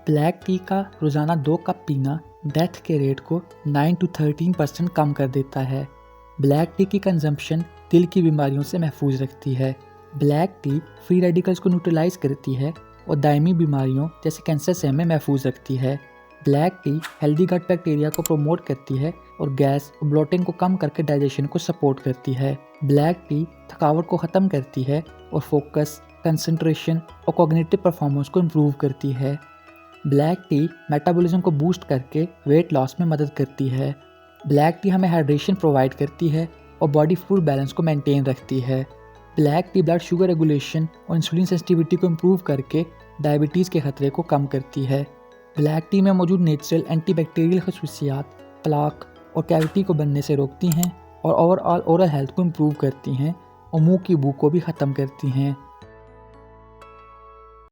Black T का रोज़ाना 2 cup पीना डेथ के रेट को 9 to 13% कम कर देता है। ब्लैक टी की कंजम्पशन दिल की बीमारियों से महफूज रखती है। ब्लैक टी फ्री रेडिकल्स को न्यूट्रलाइज करती है और दायमी बीमारियों जैसे कैंसर से हमें महफूज रखती है। Black tea healthy gut bacteria को प्रमोट करती है और गैस और ब्लोटिंग को कम करके डाइजेशन को सपोर्ट करती है। ब्लैक टी थकावट को ख़त्म करती है और फोकस, कंसंट्रेशन और कॉग्निटिव परफॉर्मेंस को इम्प्रूव करती है। ब्लैक टी मेटाबॉलिज्म को बूस्ट करके वेट लॉस में मदद करती है। ब्लैक टी हमें हाइड्रेशन प्रोवाइड करती है और बॉडी फ्लूइड बैलेंस को मेंटेन रखती है। Black T blood sugar regulation और इंसुलिन सेंसिटिविटी को इम्प्रूव करके डायबिटीज़ के खतरे को कम करती है। ब्लैक टी में मौजूद नेचुरल एंटीबैक्टीरियल खसूसियात प्लाक और कैविटी को बनने से रोकती हैं और ओवरऑल ओरल हेल्थ को इम्प्रूव करती हैं और मुंह की बू को भी ख़त्म करती हैं।